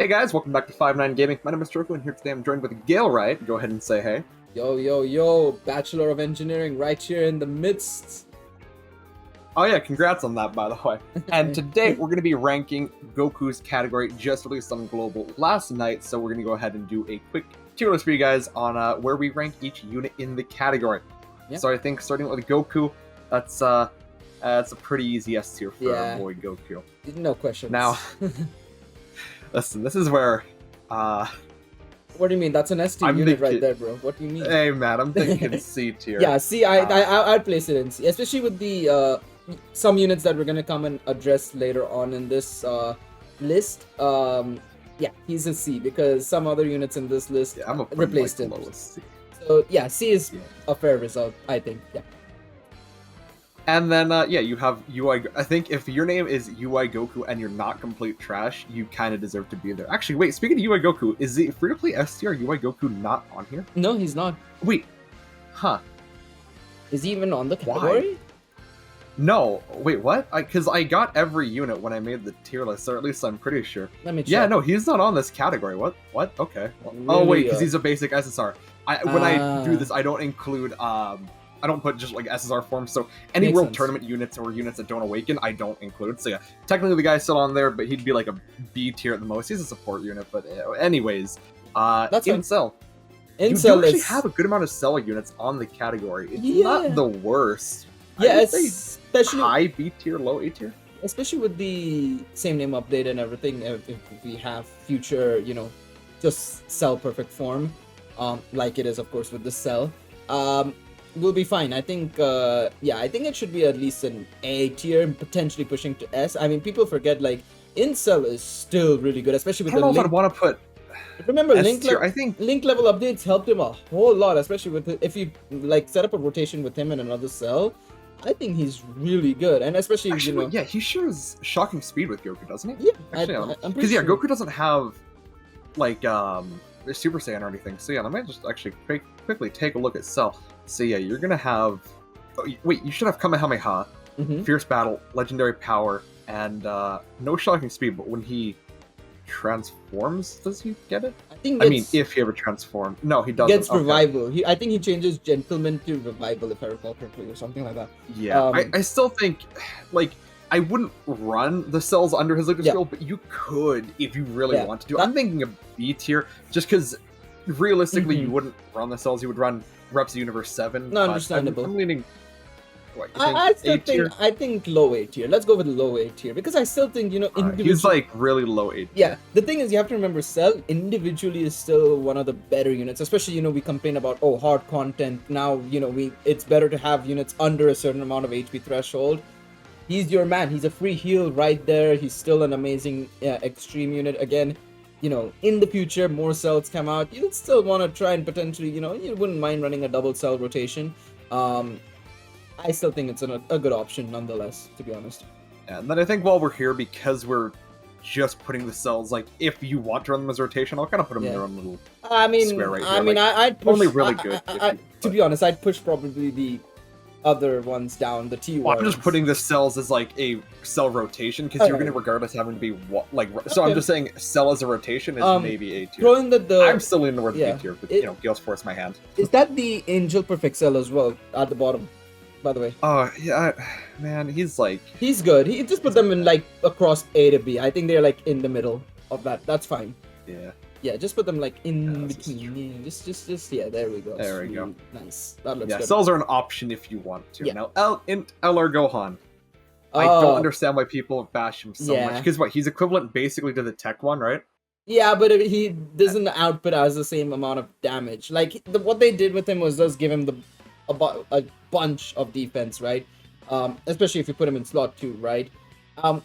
Hey guys, welcome back to 5-9 Gaming. My name is Troku, and here today I'm joined with Gale, right? Go ahead and say hey. Yo, Bachelor of Engineering right here in the midst. Oh yeah, congrats on that, by the way. And today we're going to be ranking Goku's category just released on Global last night, so we're going to go ahead and do a quick tier list for you guys on where we rank each unit in the category. Yeah. So I think starting with Goku, that's a pretty easy S tier for our boy Goku. No questions. Now, listen, this is where... What do you mean? That's an S tier unit right there, bro. What do you mean? Hey man, I'm thinking C tier. Yeah, C. I'd place it in C, especially with the some units that we're gonna come and address later on in this list. Yeah, he's a C because some other units in this list replaced him. So yeah, C is a fair result, I think. Yeah. And then, you have UI... I think if your name is UI Goku and you're not complete trash, you kind of deserve to be there. Actually, wait, speaking of UI Goku, is the free-to-play S tier UI Goku not on here? No, he's not. Wait. Huh. Is he even on the category? Why? No. Wait, what? Because I got every unit when I made the tier list, or at least I'm pretty sure. Let me check. Yeah, no, he's not on this category. What? Okay. Really? Oh, wait, because he's a basic SSR. When I do this, I don't include... I don't put just like SSR forms, so any World Tournament units or units that don't awaken, I don't include. So yeah, technically the guy's still on there, but he'd be like a B tier at the most. He's a support unit, but anyways, that's Incel. Incel you do actually have a good amount of Cell units on the category. It's not the worst. Yeah, especially high B tier, low A tier. Especially with the same name update and everything. If we have future, just Cell perfect form, like it is of course with the Cell. We'll be fine. I think, I think it should be at least an A tier, potentially pushing to S. I mean, people forget, like, Incel is still really good, especially with I don't know if I'd want to put Remember, I think link level updates helped him a whole lot, especially with if you, like, set up a rotation with him and another Cell. I think he's really good, and especially, yeah, he shares shocking speed with Goku, doesn't he? Yeah, actually, I'm because, sure. Goku doesn't have, like, Super Saiyan or anything. So yeah, I might just actually quickly take a look at Cell. So yeah, you're gonna have... Oh, wait, you should have Kamehameha, Fierce Battle, Legendary Power, and no shocking speed, but when he transforms, does he get it? I mean, if he ever transforms. No, he doesn't. Gets Revival. I think he changes Gentleman to Revival, if I recall correctly, or something like that. Yeah, I still think, like, I wouldn't run the Cells under his Lucas skill, but you could if you really want to do it. I'm thinking of B tier, just because realistically you wouldn't run the Cells, you would run Reps Universe 7. No, understandable. I'm leaning... What, I think low A tier. Let's go with low A tier, because I still think, he's like really low A tier. Yeah, the thing is, you have to remember, Cell individually is still one of the better units, especially, we complain about, hard content. Now, it's better to have units under a certain amount of HP threshold. He's your man. He's a free heal right there. He's still an amazing extreme unit. Again, in the future, more Cells come out. You'd still want to try and potentially, you wouldn't mind running a double Cell rotation. I still think it's a good option nonetheless, to be honest. Yeah, and then I think while we're here, because we're just putting the Cells, like, if you want to run them as rotation, I'll kind of put them in their own little square right here. I'd push... Only really good. To be honest, I'd push probably the other ones down, the T ones. I'm just putting the Cells as like a Cell rotation, because you're going to regardless having to be so I'm just saying Cell as a rotation is maybe A tier. I'm still leaning towards B tier, but Gale's forced my hand. Is that the Angel Perfect Cell as well at the bottom, by the way? Oh yeah, man, he's good. He just put them in like across A to B. I think they're like in the middle of that. That's fine. Yeah, just put them like in between. Just there we go. There we go. Nice. That looks good. Cells are an option if you want to. Now, LR Gohan. I don't understand why people bash him so much. Because he's equivalent basically to the Tech one, right? Yeah, but he doesn't output as the same amount of damage. Like, what they did with him was just give him a bunch of defense, right? Especially if you put him in slot 2, right?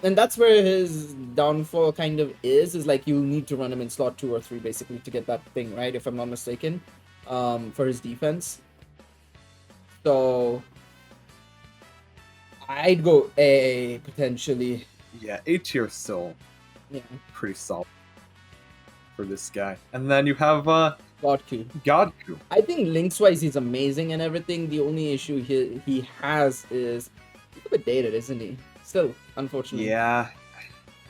And that's where his downfall kind of is like you need to run him in slot 2 or 3 basically to get that thing, right? If I'm not mistaken, for his defense. So I'd go A potentially. Yeah, A tier still pretty solid for this guy. And then you have Godku. I think links-wise he's amazing and everything. The only issue he has is he's a bit dated, isn't he? Still, unfortunately. Yeah.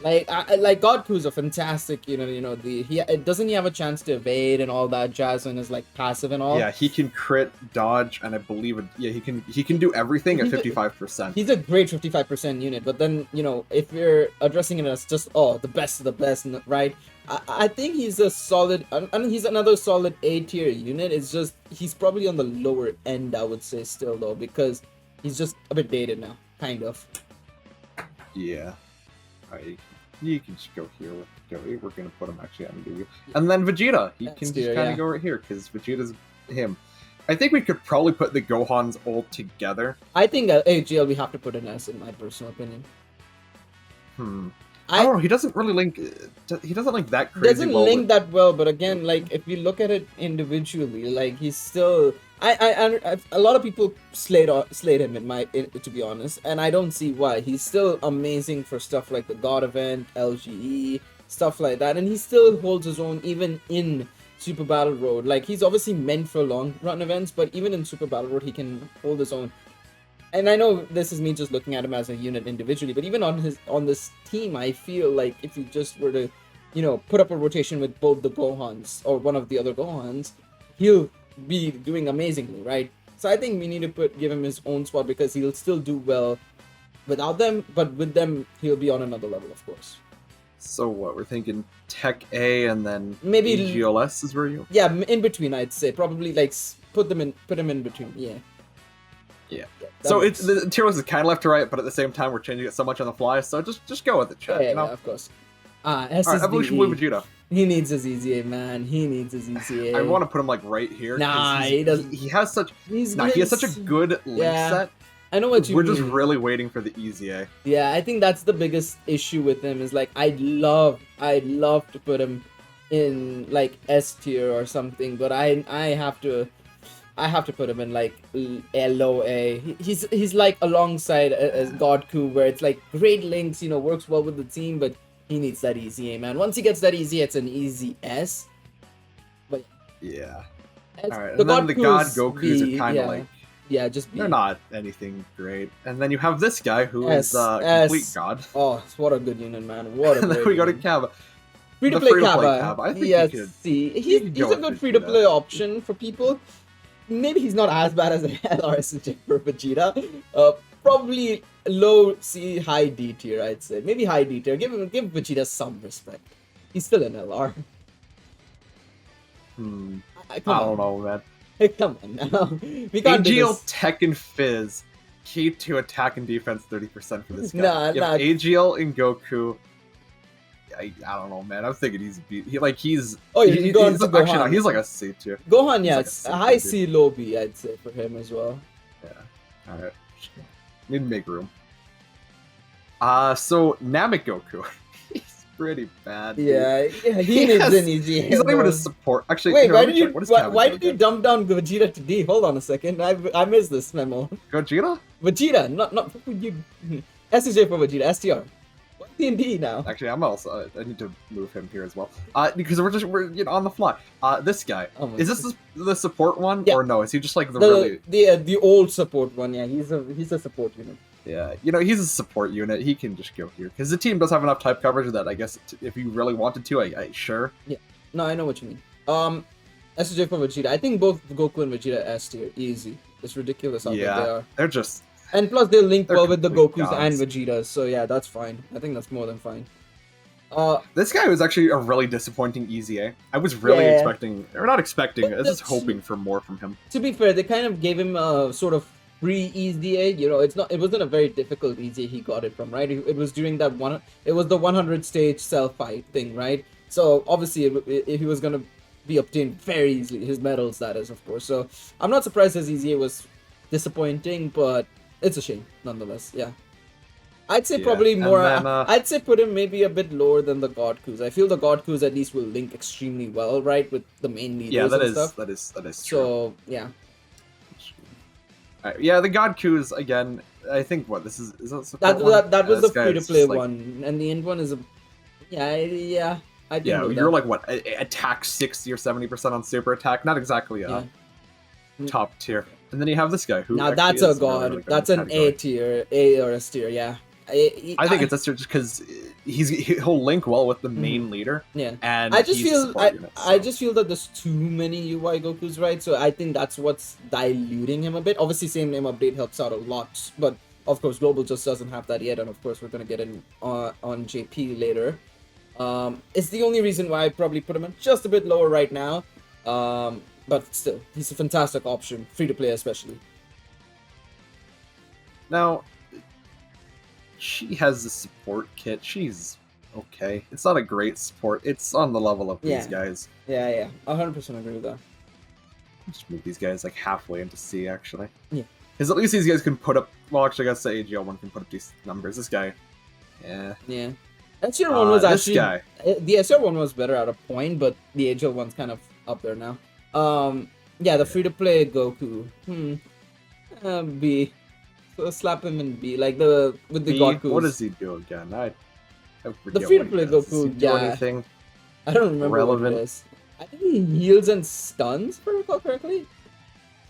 Like Godku's a fantastic, doesn't he have a chance to evade and all that jazz and is like passive and all? Yeah, he can crit, dodge, and I believe he can do everything at 55%. He's a great 55% unit, but then if we're addressing it as just the best of the best, right? I think he's a solid. He's another solid A tier unit. It's just he's probably on the lower end, I would say, still though, because he's just a bit dated now, kind of. Yeah. You can just go here with Joey. We're gonna put him actually under you, and then Vegeta. He can just kind of go right here because Vegeta's him. I think we could probably put the Gohan's all together. I think AGL we have to put an S in my personal opinion. I don't know. He doesn't really link. He doesn't link that crazy. Doesn't link that well, but again, like if we look at it individually, like he's still. A lot of people slate him to be honest, and I don't see why. He's still amazing for stuff like the God event, LGE, stuff like that, and he still holds his own even in Super Battle Road. Like he's obviously meant for long run events, but even in Super Battle Road, he can hold his own. And I know this is me just looking at him as a unit individually, but even on this team, I feel like if you just were to, put up a rotation with both the Gohans or one of the other Gohans, he'll be doing amazingly, right? So I think we need to give him his own spot because he'll still do well without them, but with them he'll be on another level, of course. So what we're thinking, Tech A and then maybe GLS is where you. Yeah, in between I'd say probably like put him in between. Yeah. So it's the tier list is kind of left to right, but at the same time we're changing it so much on the fly. So just go with it, chat. Yeah, of course. Evolution Blue Vegeta. He needs his EZA, man. He needs his EZA. I want to put him like right here. Nah, he doesn't. He has such. He has such a good link set. I know what you mean. We're just really waiting for the EZA. Yeah, I think that's the biggest issue with him. Is like I'd love to put him in like S tier or something, but I have to put him in like LOA. He's like alongside as Godku, where it's like great links, works well with the team, but he needs that EZA, man. Once he gets that EZA, it's an easy S. But yeah. Alright, and then the God Gokus are kind of like just B. They're not anything great. And then you have this guy who is complete God. Oh, what a good unit, man. What a and then we go to Kaba. Free-to-play Kaba. Kaba. I think he's a good free-to-play option for people. Maybe he's not as bad as an LRSJ for Vegeta. Probably low C, high D tier, I'd say. Maybe high D tier. Give Vegeta some respect. He's still an LR. I don't know, man. Hey, come on now. We can't do this. Tech and Fizz. Key to attack and defense 30% for this guy. Nah. AGL and Goku. I don't know, man. I'm thinking he's he's. Oh, he's going to Gohan. Actually, no, he's like a C tier. Gohan, yeah, it's a high C, low B, I'd say for him as well. Yeah. All right. Need to make room. So Namek Goku. He's pretty bad. Yeah, he needs an easy. He's not even a support. Actually, wait, why did you dump down Vegeta to D? Hold on a second. I missed this memo. Gogeta? Vegeta, not you. SJ for Vegeta, STR. What's D&D now? Actually, I'm also. I need to move him here as well. Because we're on the fly. This guy. Is this the support one or no? Is he just like the old support one? Yeah, he's a support unit. Yeah, he's a support unit. He can just go here because the team does have enough type coverage that I guess if you really wanted to, I sure. Yeah, no, I know what you mean. SJ for Vegeta. I think both Goku and Vegeta S tier, easy. It's ridiculous how good they are. They're just. And plus, they link well with the Gokus gods. and Vegetas, so yeah, that's fine. I think that's more than fine. This guy was actually a really disappointing EZA. I was really expecting, or not expecting, I was just hoping for more from him. To be fair, they kind of gave him a sort of free EZA. It wasn't a very difficult EZA he got it from, right? It was during that it was the 100 stage cell fight thing, right? So obviously, he was gonna be obtained very easily. His medals, that is, of course. So I'm not surprised his EZA was disappointing, but it's a shame nonetheless. Yeah. I'd say probably more. Then, I'd say put him maybe a bit lower than the Godkus. I feel the Godkus at least will link extremely well, right, with the main leaders. Yeah, that is true. So yeah. Right, yeah, the Godkus again. I think this is that was the free to play one, and the end one is a yeah. You're like what attack 60 or 70% on super attack. Not exactly top tier. And then you have this guy who now that's a god. That's an A tier, A or S tier. Yeah. I think it's just because he'll link well with the main leader. Yeah, and I just he's a feel support unit, I so. just feel that there's too many UI Gokus, right? So I think that's what's diluting him a bit. Obviously, same name update helps out a lot, but of course, global just doesn't have that yet, and of course, we're gonna get in on JP later. It's the only reason why I probably put him in just a bit lower right now. But still, he's a fantastic option, free to play especially. Now, she has the support kit. She's okay. It's not a great support. It's on the level of these guys. Yeah, 100% agree with that. Just move these guys like halfway into C, actually. Yeah. Because at least these guys can put up. Well, actually, I guess the AGL one can put up these numbers. This guy, yeah. Yeah. SR one was actually this guy. The SR one was better at a point, but the AGL one's kind of up there now. Yeah, the free to play Goku. B. So slap him in B, like with the Godkus. What does he do again? I the free to play Goku. Yeah. Anything I don't remember relevant? What it is. I think he heals and stuns, if I recall correctly.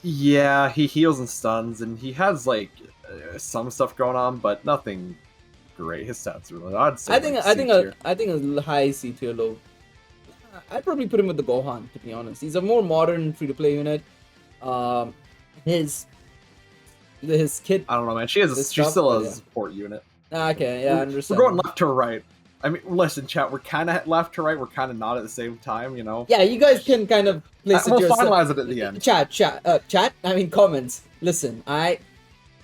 Yeah, he heals and stuns, and he has like some stuff going on, but nothing great. His stats are really. I'd say. I think a high C tier low. I'd probably put him with the Gohan, to be honest. He's a more modern free to play unit. His kid. I don't know, man. She's still a support unit. Okay, yeah, I understand. We're going left to right. I mean, listen, chat. We're kind of left to right. We're kind of not at the same time, you know. Yeah, you guys can kind of place it we'll yourself. Finalize it at the end. Chat. I mean, comments. Listen,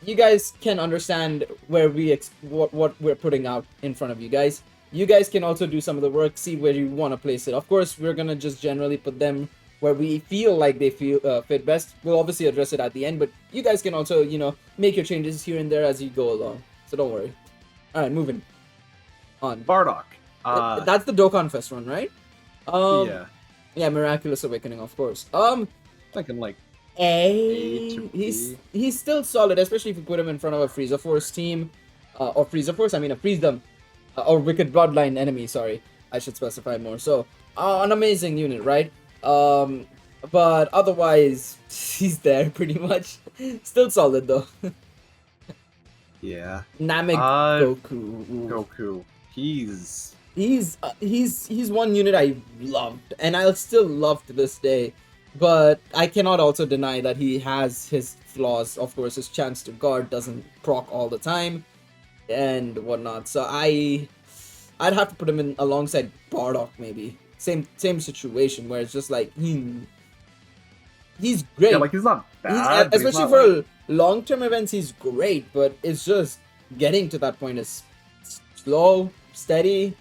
you guys can understand where what we're putting out in front of you guys. You guys can also do some of the work, see where you want to place it. Of course, we're gonna just generally put them where we feel like they fit best. We'll obviously address it at the end, but you guys can also, make your changes here and there as you go along. So don't worry. All right, moving on. Bardock. That's the Dokkan Fest one, right? Yeah. Yeah, Miraculous Awakening, of course. Thinking like A. He's still solid, especially if you put him in front of a Frieza Force team, or Frieza Force. I mean a Freedom, or Wicked Bloodline enemy. Sorry, I should specify more. So, an amazing unit, right? But otherwise, he's there pretty much. Still solid though. Yeah. Namek Goku. Goku. He's one unit I loved, and I'll still love to this day. But I cannot also deny that he has his flaws. Of course, his chance to guard doesn't proc all the time, and whatnot. So I'd have to put him in alongside Bardock, maybe. Same situation where it's just like he's great. Yeah, like he's not bad. Especially for long-term events, he's great. But it's just getting to that point is slow, steady.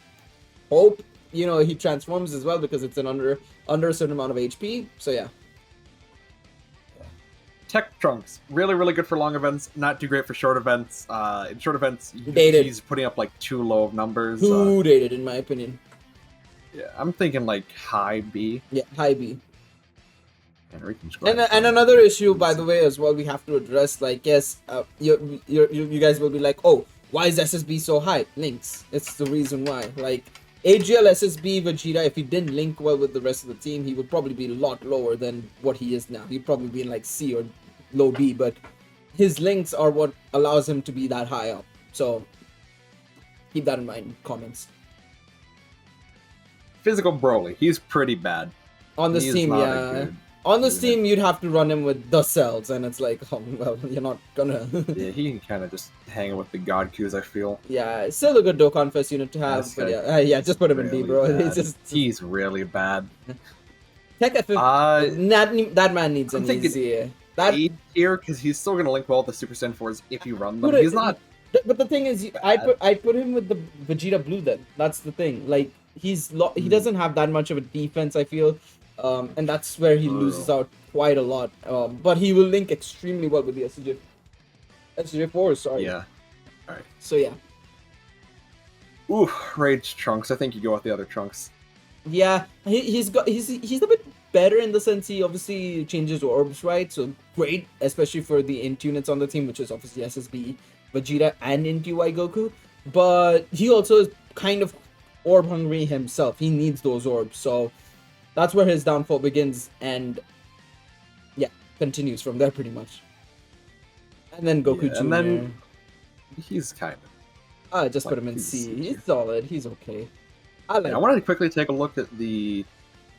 Hope he transforms as well because it's an under a certain amount of HP. So yeah. Tech Trunks, really good for long events, not too great for short events. In short events, he's putting up like too low of numbers. Too dated, in my opinion. Yeah, I'm thinking like high B. Yeah, high B. And another issue, by the way, as well, we have to address. Like, yes, you guys will be like, oh, why is SSB so high? Links. It's the reason why. Like, AGL, SSB, Vegeta, if he didn't link well with the rest of the team, he would probably be a lot lower than what he is now. He'd probably be in like C or low B, but his links are what allows him to be that high up. So keep that in mind. Comments. Physical Broly, he's pretty bad. On this team, yeah. On this team, you'd have to run him with the cells, and it's like, oh, well, you're not gonna. Yeah, he can kind of just hang with the Godkus, I feel. Yeah, it's still a good Dokkan Fest unit to have, but yeah, just put him in B, bro. He's really bad. Tech FF, that man needs an easy. That A tier, because he's still gonna link well with the Super Saiyan 4s if you run them. He's not. But the thing is, I put him with the Vegeta Blue. Then that's the thing. Like he doesn't have that much of a defense, I feel. And that's where he loses out quite a lot. But he will link extremely well with the SJ4, sorry. Yeah. Alright. So yeah. Ooh, Rage Trunks. I think you go with the other Trunks. Yeah, he's a bit better in the sense he obviously changes orbs, right? So great, especially for the int units on the team, which is obviously SSB, Vegeta, and int UI Goku. But he also is kind of orb hungry himself. He needs those orbs, so that's where his downfall begins, and yeah, continues from there pretty much. And then Goku Jr. And then he's kind of I just put Like, him in he's C. C He's tier. solid. He's okay. I like. I wanted to quickly take a look at the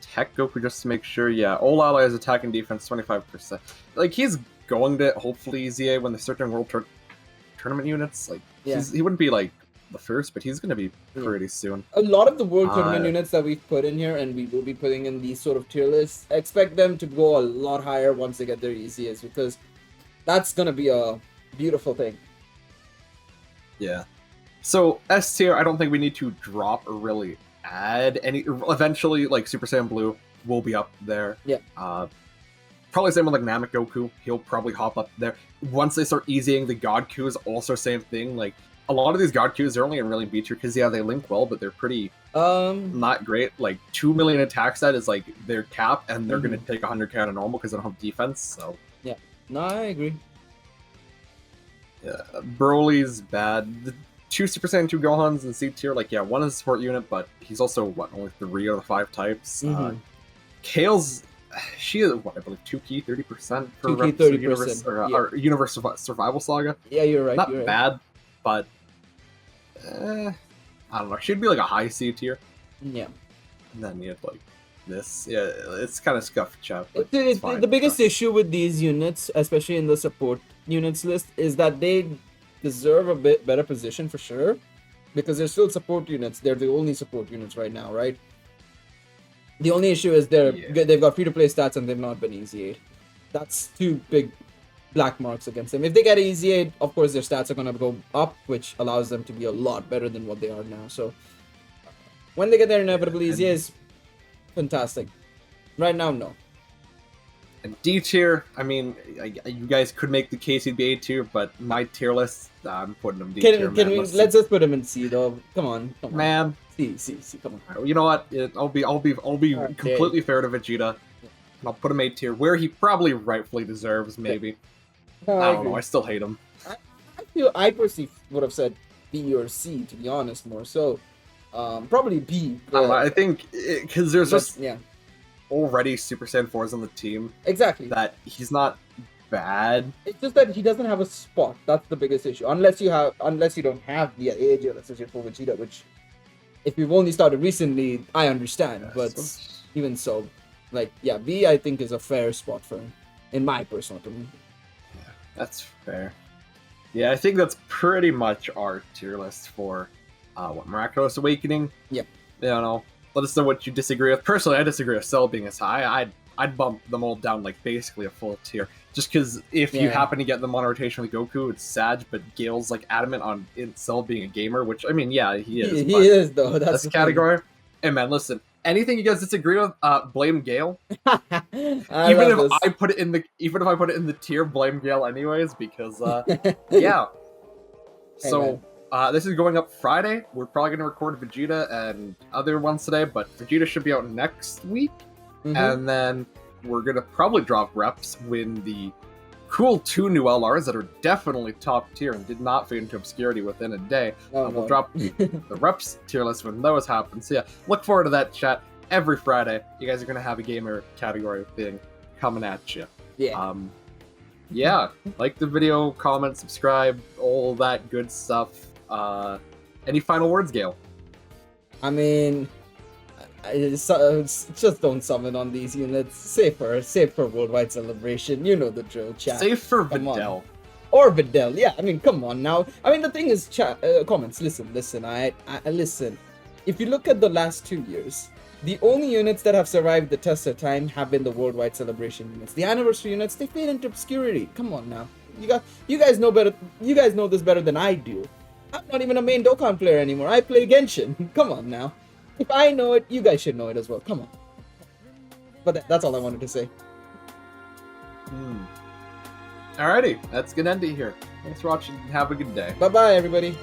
Tech Goku just to make sure. Yeah, all allies attack and defense 25%. Like, he's going to hopefully ZA when they start doing tournament units. Like, he wouldn't be like the first, but he's going to be pretty soon. A lot of the World Tournament units that we've put in here, and we will be putting in these sort of tier lists, expect them to go a lot higher once they get their EZAs, because that's going to be a beautiful thing. Yeah. So, S tier, I don't think we need to drop or really add any. Eventually, like, Super Saiyan Blue will be up there. Yeah. Probably same with like Namek Goku. He'll probably hop up there. Once they start easying the Godkus, also same thing. Like, a lot of these Godkus are only in really B tier because, yeah, they link well, but they're pretty not great. Like, 2 million attack set is like their cap, and they're going to take 100k on a normal because they don't have defense, so. Yeah. No, I agree. Yeah, Broly's bad. The 2 Super Saiyan 2 Gohans in C tier, like, yeah, one is a support unit, but he's also, what, only 3 out of the 5 types. Kale's, she is, what, I believe 2 key, 30% for 2 key, 30%. Or Universe Survival Saga. Yeah, you're right. Not bad, but I don't know. She'd be like a high C tier. Yeah. And then you have like this. Yeah, it's kind of scuffed chap. The biggest issue with these units, especially in the support units list, is that they deserve a bit better position for sure, because they're still support units. They're the only support units right now, right? The only issue is they've got free-to-play stats and they've not been EZA'd. That's 2 big black marks against them. If they get EZA'd, of course their stats are going to go up, which allows them to be a lot better than what they are now. So when they get their inevitable EZAs, fantastic. Right now, no. And D tier, I mean, you guys could make the case he'd be A tier, but my tier list, I'm putting him D tier. Let's just put him in C though. Come on. Man. C, come on. You know what? I'll be completely fair to Vegeta. And I'll put him A tier, where he probably rightfully deserves, maybe. I don't know, I still hate him. I personally would have said B or C, to be honest, more so. Probably B. I think, because there's just already Super Saiyan 4s on the team. Exactly. That he's not bad. It's just that he doesn't have a spot. That's the biggest issue. Unless you don't have the age associated for Vegeta, which, if you've only started recently, I understand. But even so, like, yeah, B I think is a fair spot for him, in my personal opinion. Yeah, that's fair. Yeah, I think that's pretty much our tier list for Miraculous Awakening. Yep. You know, let us know what you disagree with. Personally, I disagree with Cell being as high. I'd bump them all down like basically a full tier. Just because if you happen to get them on rotation with Goku, it's sad, but Gale's like adamant on Cell being a gamer, which, I mean, yeah, he is. He is, though. That's the category. Hey, man, listen. Anything you guys disagree with, blame Gale. Even if I put it in the tier, blame Gale anyways, because yeah. So this is going up Friday. We're probably gonna record Vegeta and other ones today, but Vegeta should be out next week, and then we're gonna probably drop reps when the cool 2 new LRs that are definitely top tier and did not fade into obscurity within a day. We'll drop the reps tier list when those happen. So yeah, look forward to that, chat. Every Friday, you guys are gonna have a gamer category thing coming at you. Yeah. Yeah. Like the video, comment, subscribe, all that good stuff. Any final words, Gale? I mean, just don't summon on these units. Save for Worldwide Celebration. You know the drill, chat. Save for Videl. Or Videl, yeah. I mean, come on now. I mean, the thing is, chat, comments. Listen. I listen. If you look at the last 2 years, the only units that have survived the test of time have been the Worldwide Celebration units. The anniversary units, they fade into obscurity. Come on now. You guys know better. You guys know this better than I do. I'm not even a main Dokkan player anymore. I play Genshin. Come on now. If I know it, you guys should know it as well. Come on. But that's all I wanted to say. Alrighty, that's gonna end it here. Thanks for watching. Have a good day. Bye-bye, everybody.